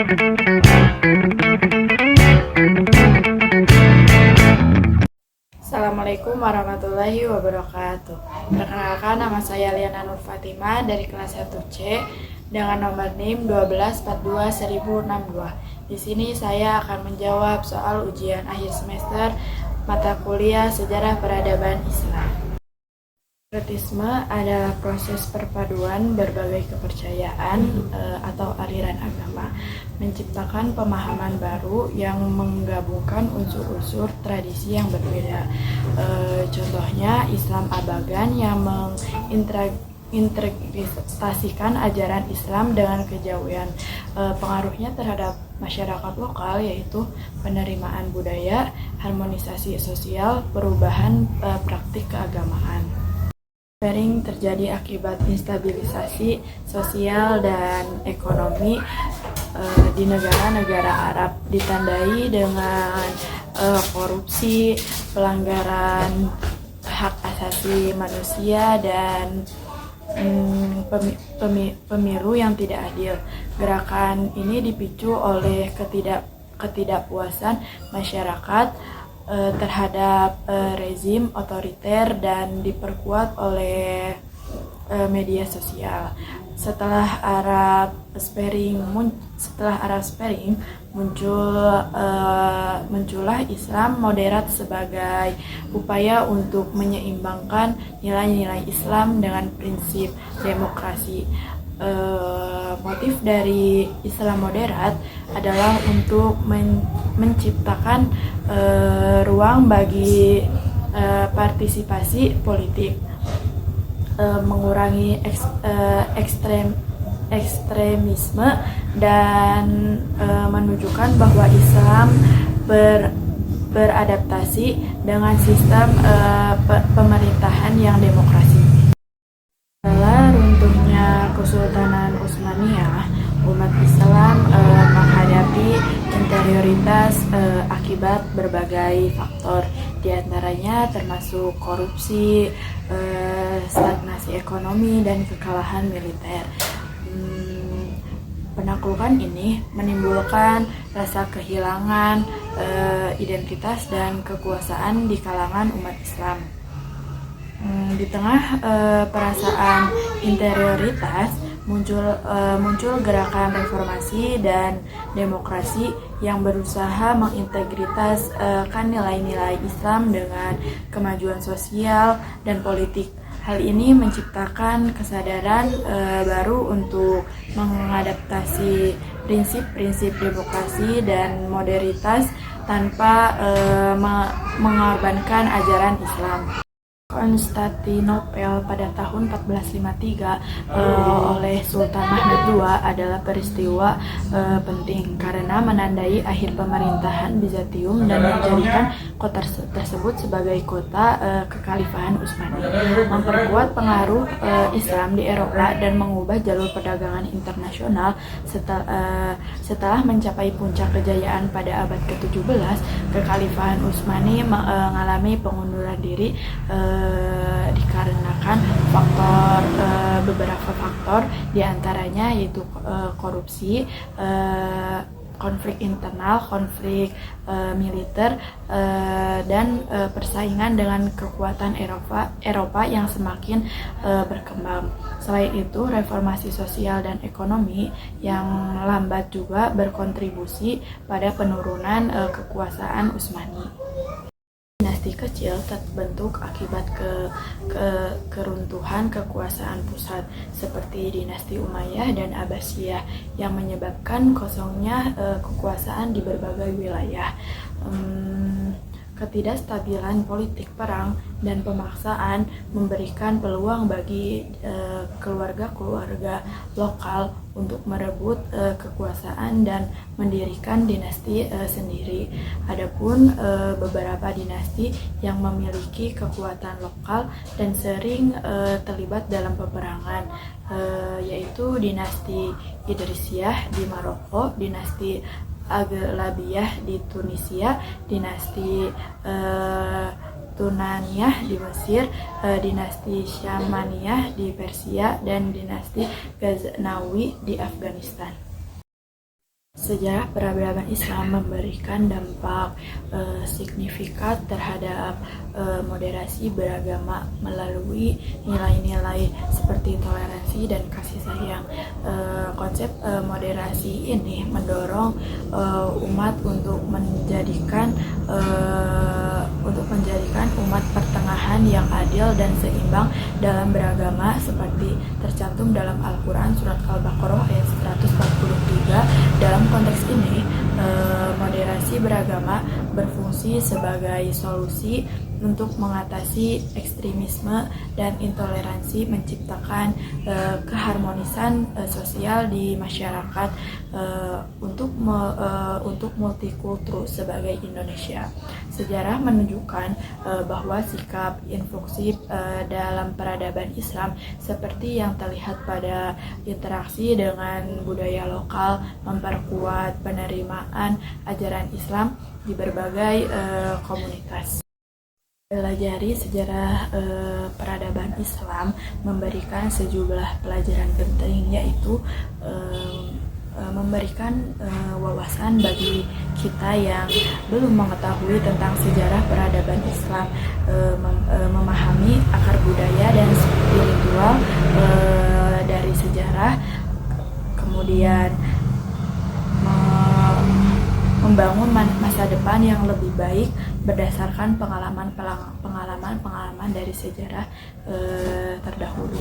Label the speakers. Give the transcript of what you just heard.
Speaker 1: Assalamualaikum warahmatullahi wabarakatuh. Perkenalkan, nama saya Liana Nur Fatimah dari kelas 1C dengan nomor NIM 1242062. Di sini saya akan menjawab soal ujian akhir semester mata kuliah Sejarah Peradaban Islam. Sinkretisme adalah proses perpaduan berbagai kepercayaan atau aliran agama, menciptakan pemahaman baru yang menggabungkan unsur-unsur tradisi yang berbeda. Contohnya Islam Abagan yang mengintegrasikan ajaran Islam dengan kejauhan. Pengaruhnya terhadap masyarakat lokal yaitu penerimaan budaya, harmonisasi sosial, perubahan praktik keagamaan. Sparing terjadi akibat instabilisasi sosial dan ekonomi di negara-negara Arab, ditandai dengan korupsi, pelanggaran hak asasi manusia, dan pemilu yang tidak adil. Gerakan ini dipicu oleh ketidakpuasan masyarakat terhadap rezim otoriter dan diperkuat oleh media sosial. Setelah Arab Spring muncullah Islam moderat sebagai upaya untuk menyeimbangkan nilai-nilai Islam dengan prinsip demokrasi. Motif dari Islam moderat adalah untuk menciptakan ruang bagi partisipasi politik, mengurangi ekstremisme, dan menunjukkan bahwa Islam beradaptasi dengan sistem pemerintahan yang demokrasi. Setelah runtuhnya Kesultanan Utsmaniyah, umat Islam menghadapi interioritas akibat berbagai faktor, diantaranya termasuk korupsi, stagnasi ekonomi, dan kekalahan militer. Penaklukan ini menimbulkan rasa kehilangan identitas dan kekuasaan di kalangan umat Islam. Di tengah perasaan interioritas muncul gerakan reformasi dan demokrasi yang berusaha mengintegritaskan nilai-nilai Islam dengan kemajuan sosial dan politik. Hal ini menciptakan kesadaran baru untuk mengadaptasi prinsip-prinsip demokrasi dan modernitas tanpa mengorbankan ajaran Islam. Konstantinopel pada tahun 1453 oleh Sultan Mahmud II adalah peristiwa penting karena menandai akhir pemerintahan Bizantium dan menjadikan kota tersebut sebagai kota kekhalifahan Utsmani, memperkuat pengaruh Islam di Eropa dan mengubah jalur perdagangan internasional. Setelah mencapai puncak kejayaan pada abad ke-17, kekhalifahan Utsmani mengalami pengunduran diri dikarenakan beberapa faktor, diantaranya yaitu korupsi, konflik internal, konflik militer, dan persaingan dengan kekuatan Eropa yang semakin berkembang. Selain itu, reformasi sosial dan ekonomi yang lambat juga berkontribusi pada penurunan kekuasaan Utsmani. Dinasti kecil terbentuk akibat keruntuhan kekuasaan pusat seperti dinasti Umayyah dan Abbasiyah yang menyebabkan kosongnya kekuasaan di berbagai wilayah. Ketidakstabilan politik perang dan pemaksaan memberikan peluang bagi keluarga-keluarga lokal untuk merebut kekuasaan dan mendirikan dinasti sendiri. Adapun beberapa dinasti yang memiliki kekuatan lokal dan sering terlibat dalam peperangan, yaitu dinasti Idrisiyah di Maroko, dinasti Aghlabiyah di Tunisia, dinasti Tunaniyah di Mesir, dinasti Syamaniyah di Persia, dan dinasti Ghaznawi di Afghanistan. Sejarah peradaban Islam memberikan dampak signifikan terhadap moderasi beragama melalui nilai-nilai seperti toleransi dan kasih sayang. Konsep moderasi ini mendorong umat untuk menjadikan umat pertengahan yang adil dan seimbang dalam beragama seperti tercantum dalam Al-Quran surat Al-Baqarah ayat 143. Dalam konteks ini, moderasi beragama berfungsi sebagai solusi untuk mengatasi ekstremisme dan intoleransi, menciptakan keharmonisan sosial di masyarakat untuk multikultur sebagai Indonesia. Sejarah menunjukkan bahwa sikap influsif dalam peradaban Islam seperti yang terlihat pada interaksi dengan budaya lokal memperkuat penerimaan ajaran Islam di berbagai komunitas. Pelajari sejarah peradaban Islam memberikan sejumlah pelajaran penting, yaitu memberikan wawasan bagi kita yang belum mengetahui tentang sejarah peradaban Islam, memahami akar budaya dan spiritual dari sejarah, kemudian membangun masa depan yang lebih baik berdasarkan pengalaman dari sejarah terdahulu.